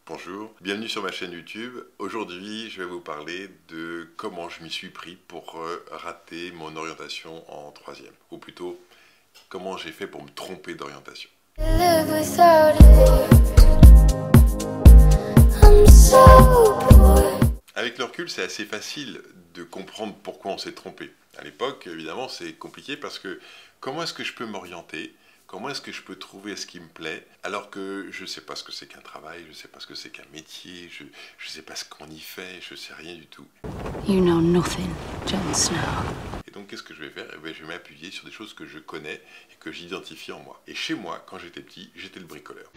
Bonjour, bienvenue sur ma chaîne YouTube. Aujourd'hui, je vais vous parler de comment je m'y suis pris pour rater mon orientation en troisième. Ou plutôt, comment j'ai fait pour me tromper d'orientation. Avec le recul, c'est assez facile de comprendre pourquoi on s'est trompé. À l'époque, évidemment, c'est compliqué parce que comment est-ce que je peux m'orienter ? Comment est-ce que je peux trouver ce qui me plaît alors que je ne sais pas ce que c'est qu'un travail, je ne sais pas ce que c'est qu'un métier, je ne sais pas ce qu'on y fait, je ne sais rien du tout. You know nothing, Jon Snow. Et donc qu'est-ce que je vais faire? Eh bien, je vais m'appuyer sur des choses que je connais et que j'identifie en moi. Et chez moi, quand j'étais petit, j'étais le bricoleur.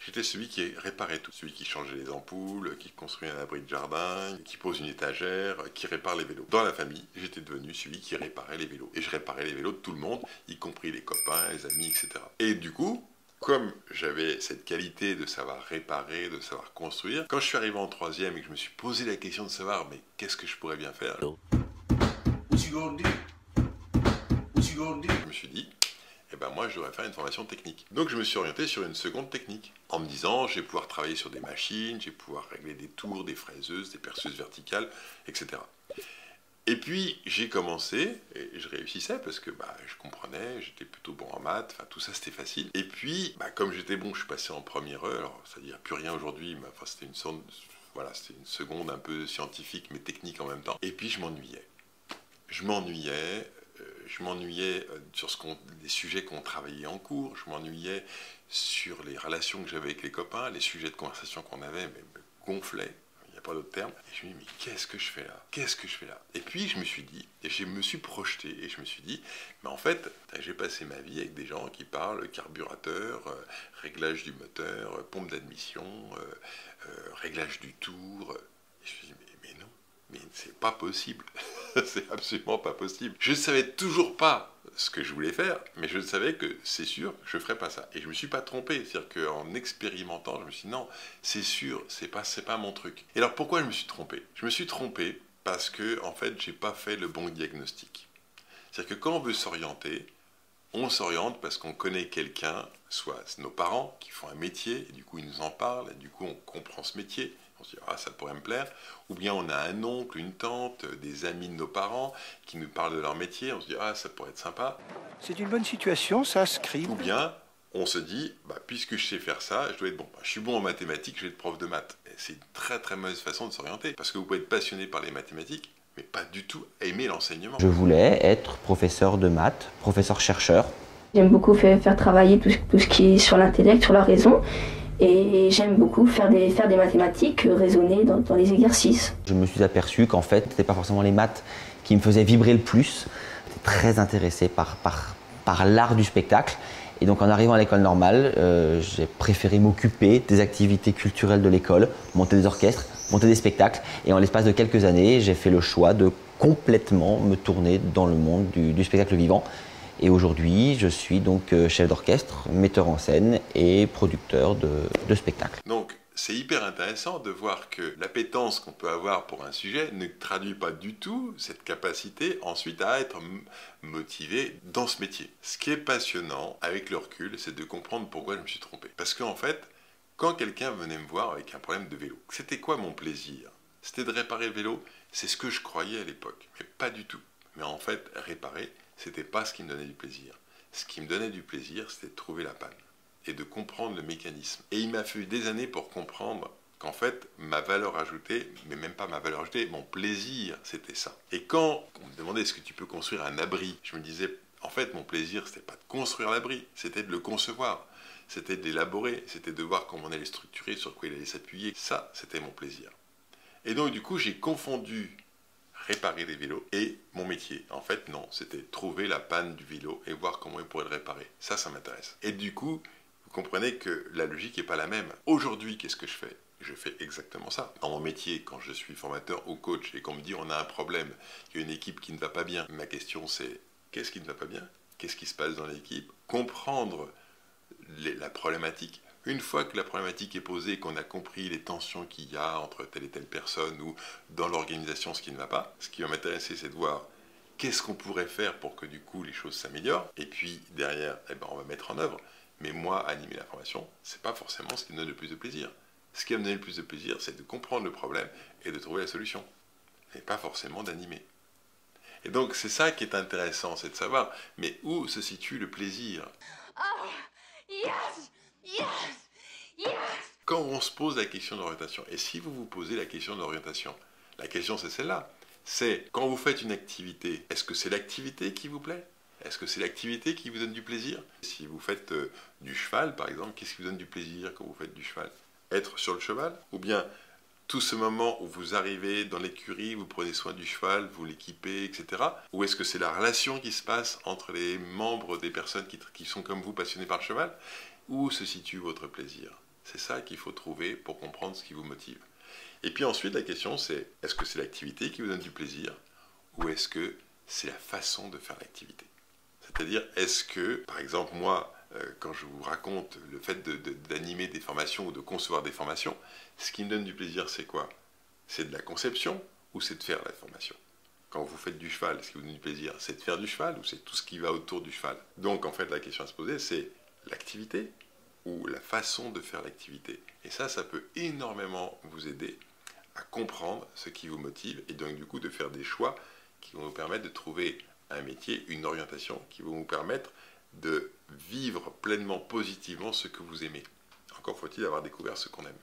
J'étais celui qui réparait tout. Celui qui changeait les ampoules, qui construit un abri de jardin, qui pose une étagère, qui répare les vélos. Dans la famille, j'étais devenu celui qui réparait les vélos. Et je réparais les vélos de tout le monde, y compris les copains, les amis, etc. Et du coup, comme j'avais cette qualité de savoir réparer, de savoir construire, quand je suis arrivé en troisième et que je me suis posé la question de savoir mais qu'est-ce que je pourrais bien faire, je me suis dit, eh ben moi je devrais faire une formation technique. Donc je me suis orienté sur une seconde technique, en me disant je vais pouvoir travailler sur des machines, je vais pouvoir régler des tours, des fraiseuses, des perceuses verticales, etc. Et puis j'ai commencé, et je réussissais parce que je comprenais, j'étais plutôt bon en maths, enfin tout ça c'était facile. Et puis comme j'étais bon, je suis passé en première heure, c'est-à-dire plus rien aujourd'hui, mais enfin c'était c'était une seconde un peu scientifique mais technique en même temps. Et puis je m'ennuyais. Je m'ennuyais sur les sujets qu'on travaillait en cours, je m'ennuyais sur les relations que j'avais avec les copains, les sujets de conversation qu'on avait me gonflaient, il n'y a pas d'autre terme. Et je me dis, mais qu'est-ce que je fais là? Qu'est-ce que je fais là? Et puis je me suis dit, et je me suis projeté, et je me suis dit, mais en fait, j'ai passé ma vie avec des gens qui parlent carburateur, réglage du moteur, pompe d'admission, réglage du tour. Et je me suis dit, mais non. Mais c'est pas possible, c'est absolument pas possible. Je ne savais toujours pas ce que je voulais faire, mais je savais que c'est sûr, je ne ferais pas ça. Et je ne me suis pas trompé, c'est-à-dire qu'en expérimentant, je me suis dit non, c'est sûr, c'est pas mon truc. Et alors pourquoi je me suis trompé? Je me suis trompé parce que, en fait, j'ai pas fait le bon diagnostic. C'est-à-dire que quand on veut s'orienter, on s'oriente parce qu'on connaît quelqu'un, soit nos parents qui font un métier, et du coup ils nous en parlent, et du coup on comprend ce métier. On se dit, ah, ça pourrait me plaire. Ou bien on a un oncle, une tante, des amis de nos parents qui nous parlent de leur métier. On se dit, ah, ça pourrait être sympa. C'est une bonne situation, ça, scribe. Ou bien on se dit, puisque je sais faire ça, je dois être bon. Je suis bon en mathématiques, je vais être prof de maths. C'est une très très mauvaise façon de s'orienter. Parce que vous pouvez être passionné par les mathématiques, mais pas du tout aimer l'enseignement. Je voulais être professeur de maths, professeur-chercheur. J'aime beaucoup faire travailler tout ce qui est sur l'intellect, sur la raison. Et j'aime beaucoup faire des mathématiques, raisonner dans les exercices. Je me suis aperçu qu'en fait, ce n'était pas forcément les maths qui me faisaient vibrer le plus. J'étais très intéressé par l'art du spectacle. Et donc en arrivant à l'école normale, j'ai préféré m'occuper des activités culturelles de l'école, monter des orchestres, monter des spectacles. Et en l'espace de quelques années, j'ai fait le choix de complètement me tourner dans le monde du spectacle vivant. Et aujourd'hui, je suis donc chef d'orchestre, metteur en scène et producteur de spectacles. Donc, c'est hyper intéressant de voir que l'appétence qu'on peut avoir pour un sujet ne traduit pas du tout cette capacité ensuite à être motivé dans ce métier. Ce qui est passionnant avec le recul, c'est de comprendre pourquoi je me suis trompé. Parce qu'en fait, quand quelqu'un venait me voir avec un problème de vélo, c'était quoi mon plaisir? C'était de réparer le vélo, c'est ce que je croyais à l'époque, mais pas du tout. Mais en fait, réparer, c'était pas ce qui me donnait du plaisir. Ce qui me donnait du plaisir, c'était de trouver la panne et de comprendre le mécanisme. Et il m'a fallu des années pour comprendre qu'en fait, ma valeur ajoutée, mais même pas ma valeur ajoutée, mon plaisir, c'était ça. Et quand on me demandait est-ce que tu peux construire un abri, je me disais, en fait, mon plaisir, c'était pas de construire l'abri, c'était de le concevoir, c'était de l'élaborer, c'était de voir comment on allait structurer, sur quoi il allait s'appuyer. Ça, c'était mon plaisir. Et donc, du coup, j'ai confondu réparer les vélos et mon métier. En fait, non, c'était trouver la panne du vélo et voir comment il pourrait le réparer. Ça m'intéresse. Et du coup, vous comprenez que la logique n'est pas la même. Aujourd'hui, qu'est-ce que je fais? Je fais exactement ça. Dans mon métier, quand je suis formateur ou coach et qu'on me dit on a un problème, il y a une équipe qui ne va pas bien, ma question c'est qu'est-ce qui ne va pas bien? Qu'est-ce qui se passe dans l'équipe? Comprendre la problématique. Une fois que la problématique est posée, qu'on a compris les tensions qu'il y a entre telle et telle personne ou dans l'organisation ce qui ne va pas, ce qui va m'intéresser, c'est de voir qu'est-ce qu'on pourrait faire pour que du coup les choses s'améliorent. Et puis derrière, on va mettre en œuvre. Mais moi, animer la formation, c'est pas forcément ce qui me donne le plus de plaisir. Ce qui va me donner le plus de plaisir, c'est de comprendre le problème et de trouver la solution. Et pas forcément d'animer. Et donc, c'est ça qui est intéressant, c'est de savoir, mais où se situe le plaisir? Oh, yes, yes, yes. Quand on se pose la question d'orientation, et si vous vous posez la question d'orientation, la question c'est celle-là. C'est quand vous faites une activité, est-ce que c'est l'activité qui vous plaît? Est-ce que c'est l'activité qui vous donne du plaisir? Si vous faites du cheval, par exemple, qu'est-ce qui vous donne du plaisir quand vous faites du cheval? Être sur le cheval? Ou bien tout ce moment où vous arrivez dans l'écurie, vous prenez soin du cheval, vous l'équipez, etc. Ou est-ce que c'est la relation qui se passe entre les membres des personnes qui sont comme vous passionnés par le cheval? Où se situe votre plaisir? C'est ça qu'il faut trouver pour comprendre ce qui vous motive. Et puis ensuite, la question c'est, est-ce que c'est l'activité qui vous donne du plaisir? Ou est-ce que c'est la façon de faire l'activité? C'est-à-dire, est-ce que, par exemple, moi, quand je vous raconte le fait d'animer des formations ou de concevoir des formations, ce qui me donne du plaisir, c'est quoi? C'est de la conception ou c'est de faire la formation? Quand vous faites du cheval, ce qui vous donne du plaisir, c'est de faire du cheval ou c'est tout ce qui va autour du cheval? Donc, en fait, la question à se poser, c'est l'activité ou la façon de faire l'activité? Et ça peut énormément vous aider à comprendre ce qui vous motive et donc, du coup, de faire des choix qui vont vous permettre de trouver un métier, une orientation qui vont vous permettre de vivre pleinement, positivement ce que vous aimez. Encore faut-il avoir découvert ce qu'on aime.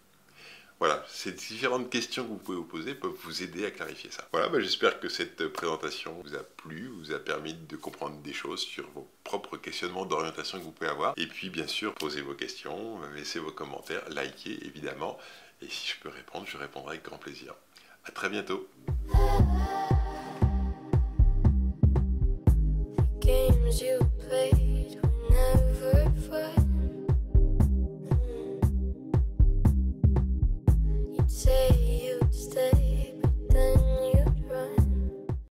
Voilà, ces différentes questions que vous pouvez vous poser peuvent vous aider à clarifier ça. Voilà, j'espère que cette présentation vous a plu, vous a permis de comprendre des choses sur vos propres questionnements d'orientation que vous pouvez avoir. Et puis, bien sûr, posez vos questions, laissez vos commentaires, likez évidemment. Et si je peux répondre, je répondrai avec grand plaisir. À très bientôt. Games you played were never fun. You'd say